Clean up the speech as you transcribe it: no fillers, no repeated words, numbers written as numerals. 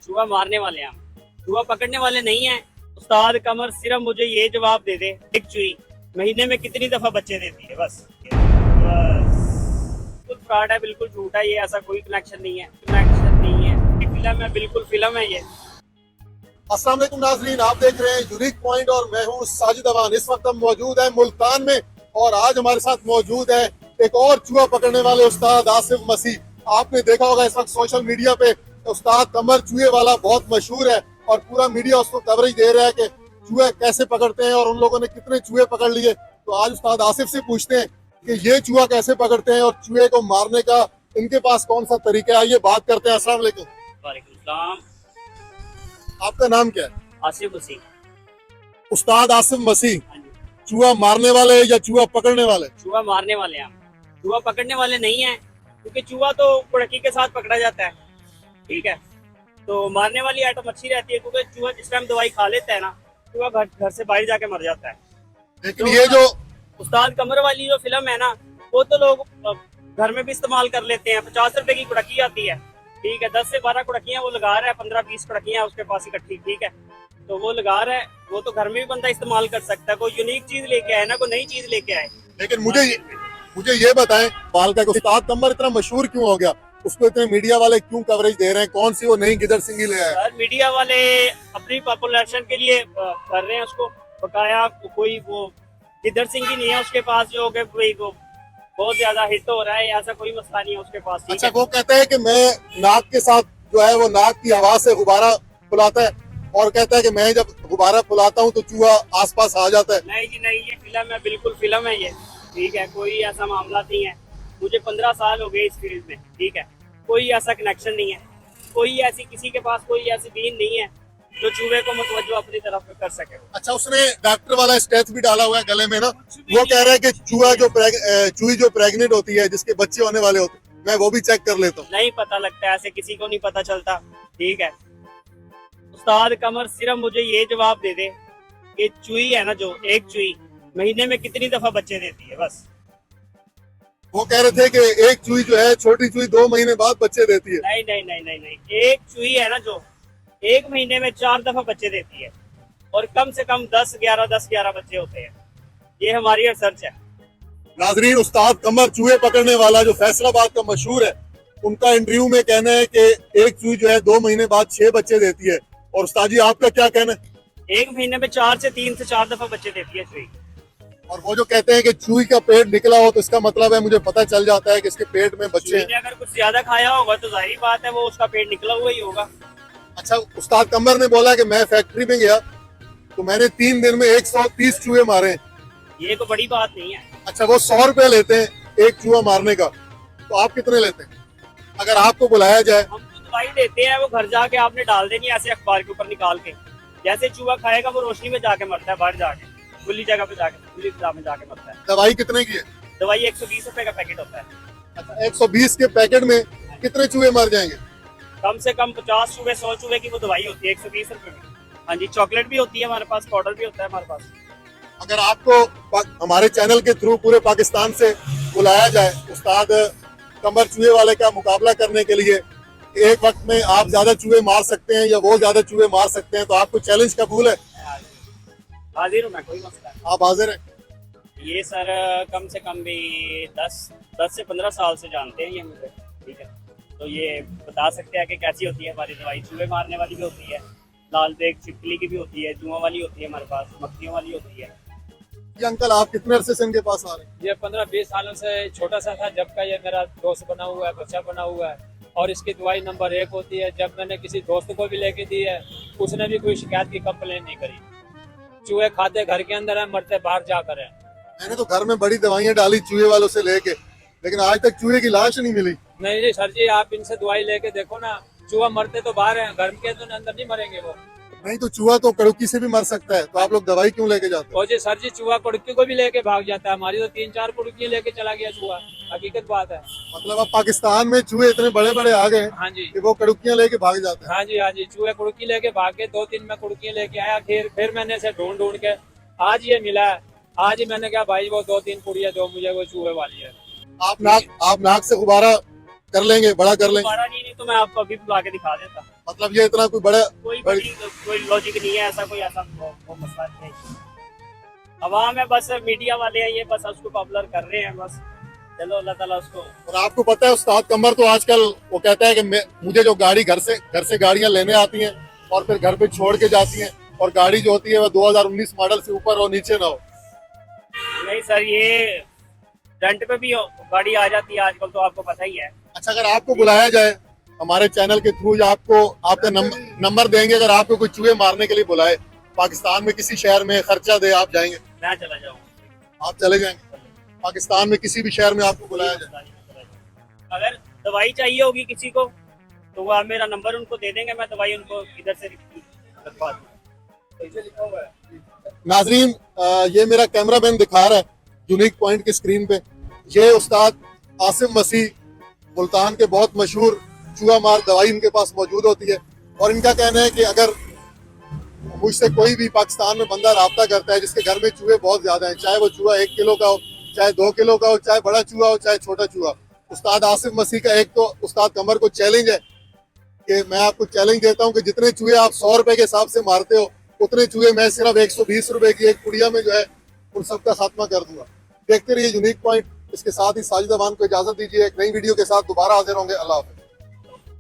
चूहा मारने वाले हैं हम, चूहा पकड़ने वाले नहीं हैं। उस्ताद कमर सिर्फ मुझे ये जवाब दे दे, एक चूही महीने में कितनी दफा बच्चे देती है? बस बिल्कुल फ्रॉड है, बिल्कुल झूठ है ये, ऐसा कोई कनेक्शन नहीं है, फिल्म है, बिल्कुल फिल्म है ये। अस्सलाम वालेकुम नाज़रीन, आप देख रहे हैं यूनिक पॉइंट और मैं हूं साजिद अवान। इस वक्त हम मौजूद हैं मुल्तान में और आज हमारे साथ मौजूद है एक और चूहा पकड़ने वाले उस्ताद आसिफ मसीह। आपने देखा होगा इस वक्त सोशल मीडिया पे उस्ताद कमर चूहे वाला बहुत मशहूर है और पूरा मीडिया उसको कवरेज दे रहा है कि चूहे कैसे पकड़ते हैं और उन लोगों ने कितने चूहे पकड़ लिए। तो आज उस्ताद आसिफ से पूछते हैं कि ये चूहा कैसे पकड़ते हैं और चूहे को मारने का इनके पास कौन सा तरीका है, ये बात करते हैं। अस्सलाम वालेकुम। वालेकुम सलाम। आपका नाम क्या है? आसिफ मसीह। उस्ताद आसिफ मसीह। हाँ जी। चूहा मारने वाले या चूहा पकड़ने वाले? चूहा मारने वाले हैं हम, चूहा पकड़ने वाले नहीं हैं, क्योंकि चूहा तो कुड़की के साथ पकड़ा जाता है, ठीक है। तो मारने वाली आइटम अच्छी रहती है, क्योंकि चूहा जिस टाइम दवाई खा लेता है ना, चूहा घर से बाहर जाके मर जाता है। लेकिन ये जो उस्ताद कमर वाली जो फिल्म है ना, वो तो लोग घर में भी इस्तेमाल कर लेते हैं। 50 रुपए की कुड़की आती है, ठीक है, 10 से 12 कुड़कियां वो लगा रहा है, 15-20 कुड़कियां उसके पास इकट्ठी, ठीक है, तो वो लगा रहा है, वो तो घर में भी बंदा इस्तेमाल कर सकता है। कोई यूनिक चीज लेके आए ना, कोई नई चीज लेके आए। लेकिन मुझे ये बताएं बाल का उस्ताद कमर इतना मशहूर क्यों हो गया? उसको इतने मीडिया वाले क्यों कवरेज दे रहे हैं? कौन सी वो नई गिदड़ सिंगी ले आए? सर मीडिया वाले अपनी पॉपुलेशन के लिए कर रहे हैं उसको बकाया। कोई वो गिदड़ सिंगी नहीं है उसके पास जो कि भाई वो बहुत ज्यादा हिट हो रहा है, ऐसा कोई मसला नहीं है उसके पास। अच्छा, वो कहते हैं कि मैं नाक के साथ जो है वो नाक की आवाज से गुब्बारा फुलाता है और कहता है कि मैं जब गुब्बारा फुलाता हूँ तो चूहा आसपास आ जाता है। नहीं जी नहीं, ये फिल्म है, बिल्कुल फिल्म है ये, ठीक है, कोई ऐसा मामला नहीं है। मुझे 15 साल हो गए इस फील्ड में, ठीक है, कोई ऐसा कनेक्शन नहीं है, कोई ऐसी किसी के पास कोई ऐसी दीन नहीं है जो चूहे को मुतवज्जो अपनी तरफ कर सके। अच्छा, उसने डॉक्टर वाला स्टेच भी डाला हुआ है गले में ना, वो कह रहा है कि चूही जो प्रेग्नेंट होती है, जिसके बच्चे होने वाले होते, मैं वो भी चेक कर लेता हूँ। नहीं पता लगता, ऐसे किसी को नहीं पता चलता, ठीक है। उस्ताद कमर सिर्फ मुझे ये जवाब दे दे कि चूही है ना, जो एक चूही महीने में कितनी दफा बच्चे देती है? बस। वो कह रहे थे कि एक चूही जो है, छोटी चूही 2 महीने बाद बच्चे देती है। नहीं नहीं नहीं नहीं नहीं, एक चूही है ना जो एक महीने में 4 दफा बच्चे देती है और कम से कम 10-11 बच्चे होते हैं। ये हमारी रिसर्च है। नाजरीन, उस्ताद कमर चूहे पकड़ने वाला जो फैसलाबाद का मशहूर है, उनका इंटरव्यू में कहना है कि एक चूही जो है 2 महीने बाद 6 बच्चे देती है। और उस्ताद जी, आपका क्या कहना है? एक महीने में 3 से 4 दफा बच्चे देती है चूही। और वो जो कहते हैं कि चूही का पेट निकला हो तो इसका मतलब है मुझे पता चल जाता है कि इसके पेट में बच्चे हैं। चूही ने अगर कुछ ज्यादा खाया होगा तो जाहिर बात है वो उसका पेट निकला हुआ ही होगा। अच्छा, उस्ताद कमर ने बोला कि मैं फैक्ट्री में गया तो मैंने 3 दिन में 130 चूहे मारे। ये तो बड़ी बात नहीं है। अच्छा, वो 100 रुपए लेते हैं एक चूहा मारने का, तो आप कितने लेते हैं अगर आपको बुलाया जाए? हम तो दवाई देते हैं, वो घर जाके आपने डाल देनी है ऐसे अखबार के ऊपर निकाल के। जैसे चूहा खाएगा वो रोशनी में जाके मरता है, बाहर जाके खुली जगह पे जाके, खुली फिजा में जाके मरता है। दवाई कितने की है? दवाई 120 रुपए का पैकेट होता है। अच्छा, 120 के पैकेट में कितने चूहे मर जाएंगे? कम से कम 50 चूहे 100 चूहे की वो दवाई होती है 120 रुपए में। हाँ जी, चॉकलेट भी होती है हमारे पास, पाउडर भी होता है हमारे पास। अगर आपको हमारे चैनल के थ्रू पूरे पाकिस्तान से बुलाया जाए उस्ताद कमर चूहे वाले का मुकाबला करने के लिए, एक वक्त में आप ज्यादा चूहे मार सकते हैं या वो ज्यादा चूहे मार सकते हैं, तो आपको चैलेंज कबूल है? हाजिर हूँ मैं, कोई मसला नहीं। आप हाजिर हैं? ये सर कम से कम भी 10 से 15 साल से जानते हैं ये मुझे, ठीक है, तो ये बता सकते हैं कि कैसी होती है हमारी दवाई। चूहे मारने वाली भी होती है, लाल देख छिपकली की भी होती है, जुआ वाली होती है हमारे पास, मक्खियों वाली होती है। ये अंकल, आप कितने अरसे से इनके पास आ रहे हैं? ये 15-20 सालों से छोटा सा था जब का ये मेरा दोस्त बना हुआ है, बच्चा बना हुआ है, और इसकी दवाई नंबर 1 होती है। जब मैंने किसी दोस्त को भी लेके दी है, उसने भी कोई शिकायत की कंप्लेन नहीं करी। चूहे खाते घर के अंदर है, मरते बाहर जाकर है। मैंने तो घर में बड़ी दवाइयाँ डाली चूहे वालों से लेके, लेकिन आज तक चूहे की लाश नहीं मिली। नहीं जी सर जी, आप इनसे दवाई लेके देखो ना, चूहा मरते तो बाहर है, घर के तो अंदर नहीं मरेंगे वो। नहीं तो चूहा तो कड़ुकी से भी मर सकता है, तो आप लोग दवाई क्यों लेके जाते हैं? और जी सर जी, चूहा कुड़की को भी लेके भाग जाता है। हमारी तो 3-4 कुड़की लेके चला गया चूहा, हकीकत बात है। मतलब अब पाकिस्तान में चूहे इतने बड़े बड़े आ गए हाँ जी, कि वो कड़ुकियां लेके भाग जाते हैं। हाँ जी, हाँ जी, चूहे कुड़की लेके भाग गए। 2-3 मैं कुड़कियां लेके आया, फिर मैंने इसे ढूंढ के आज ये मिला है। आज ही मैंने कहा भाई वो 2-3 कुड़ियाँ दो मुझे, वो चूहे वाली है। आप नाक से गुब्बारा कर लेंगे, बड़ा कर लेंगे? दोबारा नहीं तो मैं आपको अभी बुला के दिखा देता। मतलब ये इतना कोई बड़ा कोई कोई लॉजिक नहीं है, ऐसा कोई ऐसा वो मसला नहीं है। अवाम है बस, मीडिया वाले हैं ये, बस उसको पॉपुलर कर रहे हैं बस। चलो अल्लाह ताला उसको। और आपको पता है उस्ताद कमर तो आजकल वो कहता है कि मुझे जो गाड़ी घर से गाड़ियां लेने आती हैं और फिर घर पे छोड़ के जाती हैं, और गाड़ी जो होती है वो 2019 मॉडल से ऊपर और नीचे ना हो। नहीं सर, ये रेंट पे भी गाड़ी आ जाती है आजकल, तो आपको पता ही है। अच्छा, अगर आपको बुलाया जाए हमारे चैनल के थ्रू, या आपको आपका नंबर देंगे, अगर आपको कोई चूहे मारने के लिए बुलाए पाकिस्तान में किसी शहर में, खर्चा दे, आप जाएंगे? मैं चला जाऊंगा। आप चले जाएंगे पाकिस्तान में किसी भी शहर में आपको बुलाया जाए? अगर दवाई चाहिए होगी किसी को तो वो आप मेरा नंबर उनको दे देंगे, मैं दवाई उनको इधर से रखवा दूंगा। नाजरीन, ये मेरा कैमरा मैन दिखा रहा है यूनिक पॉइंट की स्क्रीन पे, ये उस्ताद आसिफ मसीह मुल्तान के बहुत मशहूर चूहा मार दवाई इनके पास मौजूद होती है। और इनका कहना है कि अगर मुझसे कोई भी पाकिस्तान में बंदा राब्ता करता है जिसके घर में चूहे बहुत ज्यादा हैं, चाहे वो चूहा 1 किलो का हो, चाहे 2 किलो का हो, चाहे बड़ा चूहा हो, चाहे छोटा चूहा, उस्ताद आसिफ मसीह का एक तो उस्ताद कमर को चैलेंज है कि मैं आपको चैलेंज देता हूं कि जितने चूहे आप 100 रुपए के हिसाब से मारते हो, उतने चूहे मैं सिर्फ 120 रुपए की एक पुड़िया में जो है उन सबका खात्मा कर दूंगा। देखते रहिए यूनिक पॉइंट। इसके साथ ही साजिद अमान को इजाजत दीजिए, एक नई वीडियो के साथ दोबारा हाजिर होंगे। अल्लाह हाफ़िज़।